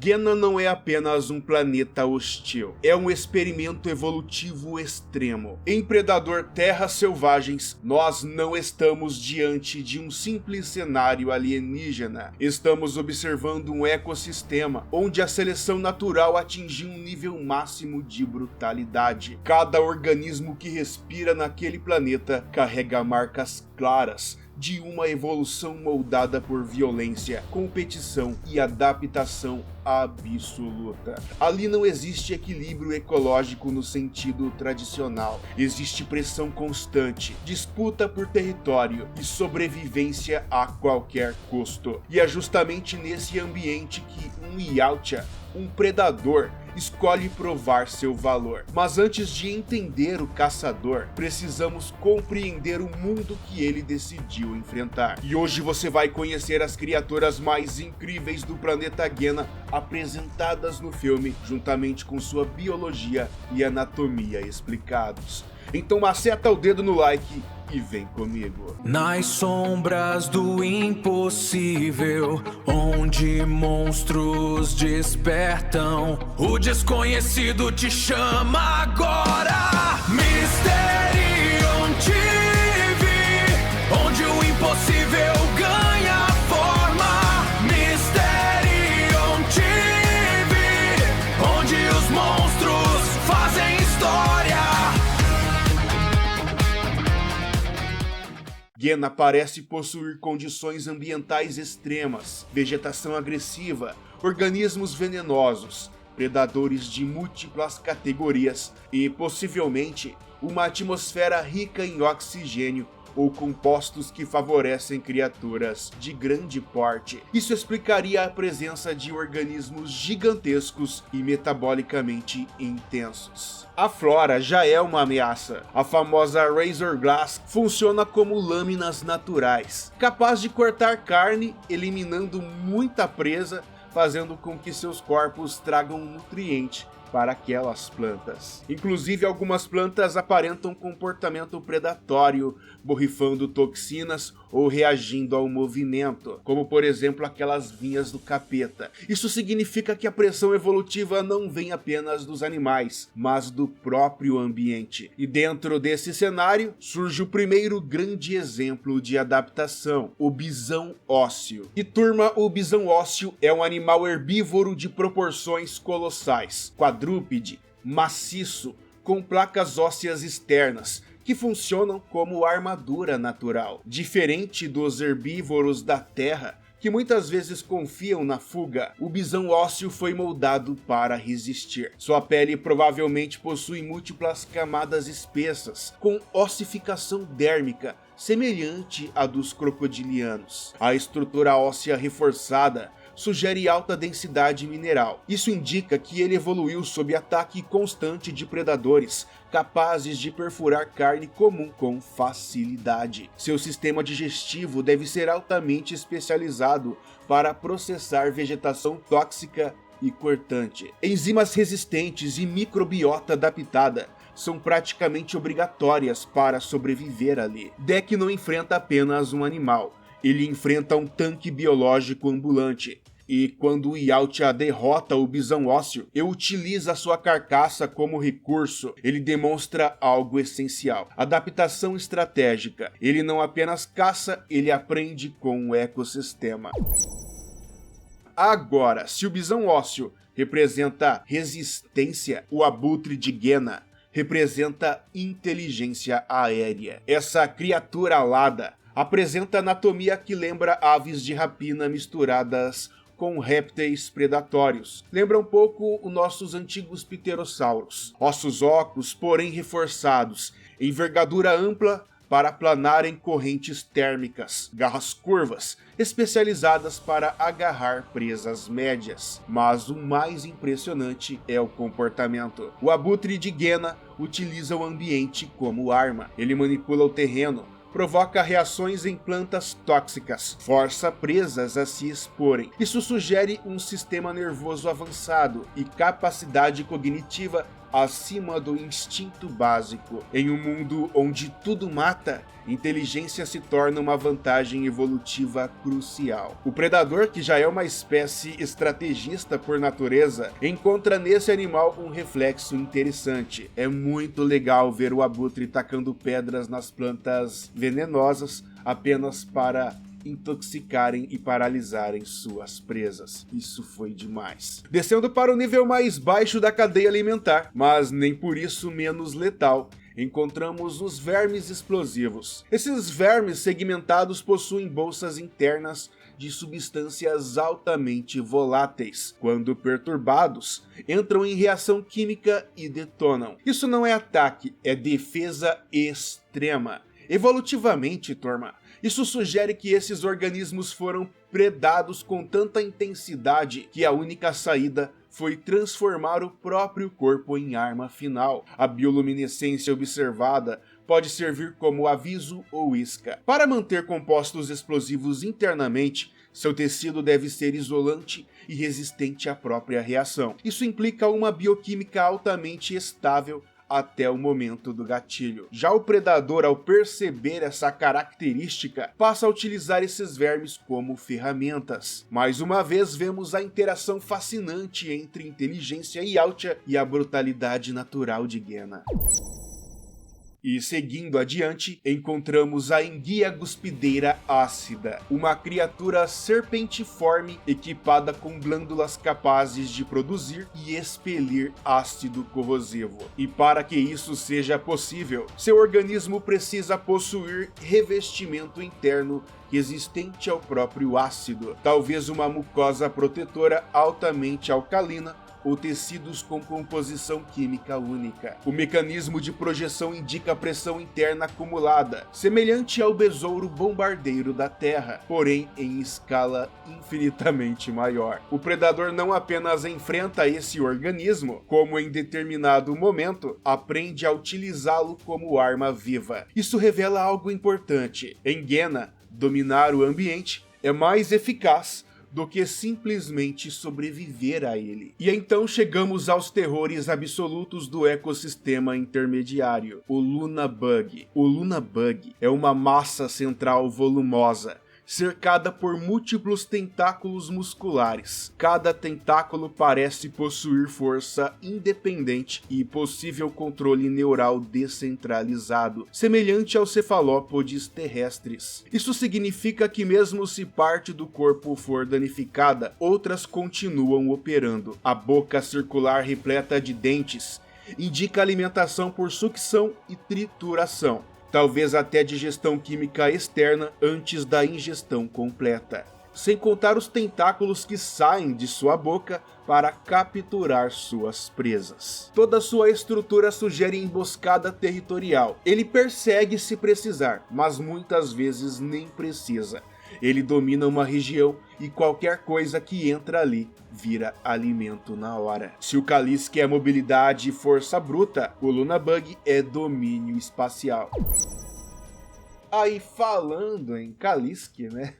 Gena não é apenas um planeta hostil, é um experimento evolutivo extremo. Em Predador Terras Selvagens, nós não estamos diante de um simples cenário alienígena. Estamos observando um ecossistema onde a seleção natural atingiu um nível máximo de brutalidade. Cada organismo que respira naquele planeta carrega marcas claras de uma evolução moldada por violência, competição e adaptação absoluta. Ali não existe equilíbrio ecológico no sentido tradicional. Existe pressão constante, disputa por território e sobrevivência a qualquer custo. E é justamente nesse ambiente que um Yautja, um predador, escolhe provar seu valor. Mas antes de entender o caçador, precisamos compreender o mundo que ele decidiu enfrentar. E hoje você vai conhecer as criaturas mais incríveis do planeta Gena apresentadas no filme, juntamente com sua biologia e anatomia explicados. Então maceta o dedo no like e vem comigo. Nas sombras do impossível, onde monstros despertam, o desconhecido te chama agora. Mysterion TV, onde o impossível ganha forma. Mysterion TV, onde os monstros fazem história. Gena parece possuir condições ambientais extremas, vegetação agressiva, organismos venenosos, predadores de múltiplas categorias e, possivelmente, uma atmosfera rica em oxigênio ou compostos que favorecem criaturas de grande porte. Isso explicaria a presença de organismos gigantescos e metabolicamente intensos. A flora já é uma ameaça. A famosa Razor Glass funciona como lâminas naturais, capaz de cortar carne, eliminando muita presa, fazendo com que seus corpos tragam nutriente para aquelas plantas. Inclusive, algumas plantas aparentam comportamento predatório, borrifando toxinas ou reagindo ao movimento, como por exemplo aquelas vinhas do capeta. Isso significa que a pressão evolutiva não vem apenas dos animais, mas do próprio ambiente. E dentro desse cenário, surge o primeiro grande exemplo de adaptação, o bisão ósseo. E turma, o bisão ósseo é um animal herbívoro de proporções colossais, quadrúpede, maciço, com placas ósseas externas, que funcionam como armadura natural. Diferente dos herbívoros da terra, que muitas vezes confiam na fuga, o bisão ósseo foi moldado para resistir. Sua pele provavelmente possui múltiplas camadas espessas, com ossificação dérmica, semelhante à dos crocodilianos. A estrutura óssea reforçada sugere alta densidade mineral. Isso indica que ele evoluiu sob ataque constante de predadores, capazes de perfurar carne comum com facilidade. Seu sistema digestivo deve ser altamente especializado para processar vegetação tóxica e cortante. Enzimas resistentes e microbiota adaptada são praticamente obrigatórias para sobreviver ali. Deck não enfrenta apenas um animal, ele enfrenta um tanque biológico ambulante. E quando o Yautja derrota o bisão ósseo e utiliza sua carcaça como recurso, ele demonstra algo essencial: adaptação estratégica. Ele não apenas caça, ele aprende com o ecossistema. Agora, se o bisão ósseo representa resistência, o abutre de Gena representa inteligência aérea. Essa criatura alada apresenta anatomia que lembra aves de rapina misturadas com répteis predatórios. Lembra um pouco os nossos antigos pterossauros. Ossos ocos, porém reforçados, envergadura ampla para planar em correntes térmicas, garras curvas, especializadas para agarrar presas médias. Mas o mais impressionante é o comportamento. O abutre de Gena utiliza o ambiente como arma. Ele manipula o terreno, provoca reações em plantas tóxicas, força presas a se exporem. Isso sugere um sistema nervoso avançado e capacidade cognitiva acima do instinto básico. Em um mundo onde tudo mata, inteligência se torna uma vantagem evolutiva crucial. O predador, que já é uma espécie estrategista por natureza, encontra nesse animal um reflexo interessante. É muito legal ver o abutre tacando pedras nas plantas venenosas apenas para intoxicarem e paralisarem suas presas. Isso foi demais. Descendo para o nível mais baixo da cadeia alimentar, mas nem por isso menos letal, encontramos os vermes explosivos. Esses vermes segmentados possuem bolsas internas de substâncias altamente voláteis. Quando perturbados, entram em reação química e detonam. Isso não é ataque, é defesa extrema. Evolutivamente, turma, isso sugere que esses organismos foram predados com tanta intensidade que a única saída foi transformar o próprio corpo em arma final. A bioluminescência observada pode servir como aviso ou isca. Para manter compostos explosivos internamente, seu tecido deve ser isolante e resistente à própria reação. Isso implica uma bioquímica altamente estável até o momento do gatilho. Já o predador, ao perceber essa característica, passa a utilizar esses vermes como ferramentas. Mais uma vez vemos a interação fascinante entre inteligência Yautja e a brutalidade natural de Gena. E seguindo adiante, encontramos a enguia guspideira ácida, uma criatura serpentiforme equipada com glândulas capazes de produzir e expelir ácido corrosivo. E para que isso seja possível, seu organismo precisa possuir revestimento interno resistente ao próprio ácido, talvez uma mucosa protetora altamente alcalina ou tecidos com composição química única. O mecanismo de projeção indica a pressão interna acumulada, semelhante ao besouro bombardeiro da Terra, porém em escala infinitamente maior. O predador não apenas enfrenta esse organismo, como em determinado momento aprende a utilizá-lo como arma viva. Isso revela algo importante. Em Gena, dominar o ambiente é mais eficaz do que simplesmente sobreviver a ele. E então chegamos aos terrores absolutos do ecossistema intermediário, o Luna Bug. O Luna Bug é uma massa central volumosa, cercada por múltiplos tentáculos musculares. Cada tentáculo parece possuir força independente e possível controle neural descentralizado, semelhante aos cefalópodes terrestres. Isso significa que mesmo se parte do corpo for danificada, outras continuam operando. A boca circular repleta de dentes indica alimentação por sucção e trituração, talvez até digestão química externa antes da ingestão completa, sem contar os tentáculos que saem de sua boca para capturar suas presas. Toda sua estrutura sugere emboscada territorial. Ele persegue se precisar, mas muitas vezes nem precisa. Ele domina uma região e qualquer coisa que entra ali vira alimento na hora. Se o Kalisk é mobilidade e força bruta, o Luna Bug é domínio espacial. Aí, falando em Kalisk, né?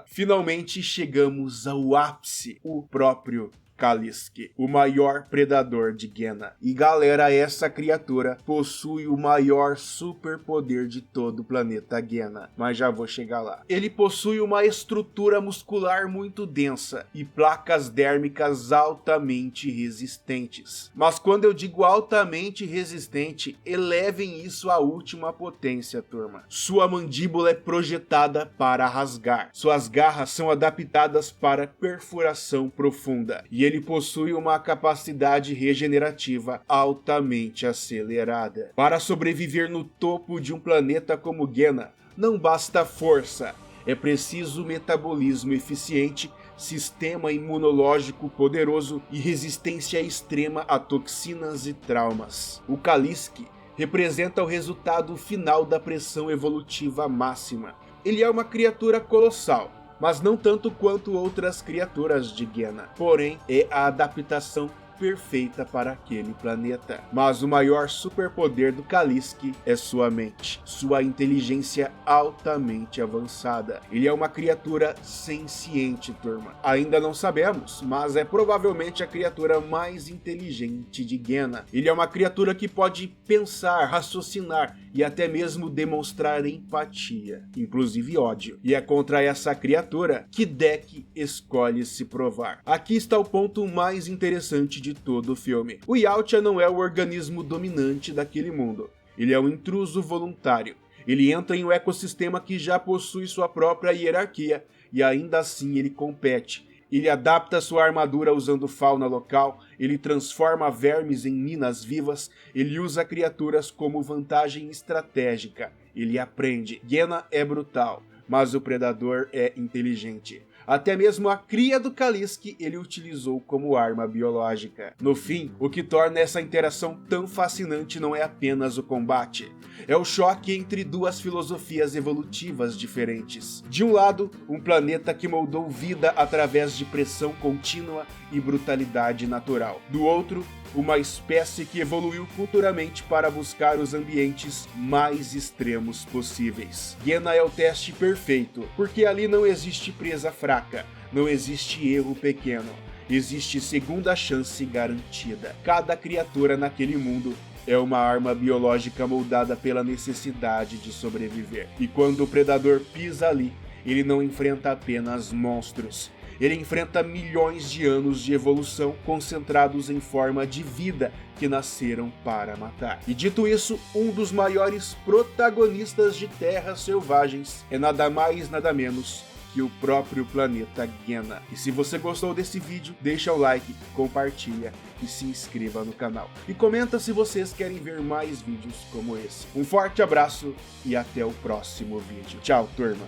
Finalmente chegamos ao ápice, o próprio Kalisk, o maior predador de Gena. E galera, essa criatura possui o maior superpoder de todo o planeta Gena, mas já vou chegar lá. Ele possui uma estrutura muscular muito densa e placas dérmicas altamente resistentes. Mas quando eu digo altamente resistente, elevem isso à última potência, turma. Sua mandíbula é projetada para rasgar. Suas garras são adaptadas para perfuração profunda. E ele possui uma capacidade regenerativa altamente acelerada. Para sobreviver no topo de um planeta como Gena, não basta força, é preciso metabolismo eficiente, sistema imunológico poderoso e resistência extrema a toxinas e traumas. O Kalisk representa o resultado final da pressão evolutiva máxima. Ele é uma criatura colossal, mas não tanto quanto outras criaturas de Gena. Porém, é a adaptação perfeita para aquele planeta. Mas o maior superpoder do Kalliski é sua mente, sua inteligência altamente avançada. Ele é uma criatura senciente, turma. Ainda não sabemos, mas é provavelmente a criatura mais inteligente de Gehenna. Ele é uma criatura que pode pensar, raciocinar e até mesmo demonstrar empatia, inclusive ódio. E é contra essa criatura que Deck escolhe se provar. Aqui está o ponto mais interessante de todo o filme. O Yautja não é o organismo dominante daquele mundo. Ele é um intruso voluntário. Ele entra em um ecossistema que já possui sua própria hierarquia e ainda assim ele compete. Ele adapta sua armadura usando fauna local, ele transforma vermes em minas vivas, ele usa criaturas como vantagem estratégica, ele aprende. Gehenna é brutal, mas o predador é inteligente. Até mesmo a cria do Kalliski ele utilizou como arma biológica. No fim, o que torna essa interação tão fascinante não é apenas o combate. É o choque entre duas filosofias evolutivas diferentes. De um lado, um planeta que moldou vida através de pressão contínua e brutalidade natural. Do outro, uma espécie que evoluiu culturalmente para buscar os ambientes mais extremos possíveis. Gehenna é o teste perfeito, porque ali não existe presa fraca, não existe erro pequeno, existe segunda chance garantida. Cada criatura naquele mundo é uma arma biológica moldada pela necessidade de sobreviver. E quando o predador pisa ali, ele não enfrenta apenas monstros. Ele enfrenta milhões de anos de evolução concentrados em forma de vida que nasceram para matar. E dito isso, um dos maiores protagonistas de Terras Selvagens é nada mais nada menos que o próprio planeta Gehenna. E se você gostou desse vídeo, deixa o like, compartilha e se inscreva no canal. E comenta se vocês querem ver mais vídeos como esse. Um forte abraço e até o próximo vídeo. Tchau, turma!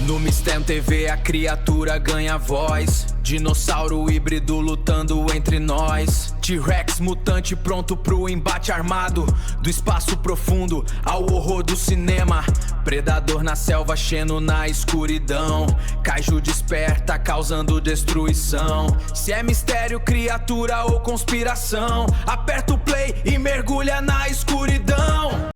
No Mistério TV a criatura ganha voz. Dinossauro híbrido lutando entre nós. T-Rex mutante pronto pro embate armado. Do espaço profundo ao horror do cinema. Predador na selva, Xeno na escuridão. Kaiju desperta causando destruição. Se é mistério, criatura ou conspiração, aperta o play e mergulha na escuridão.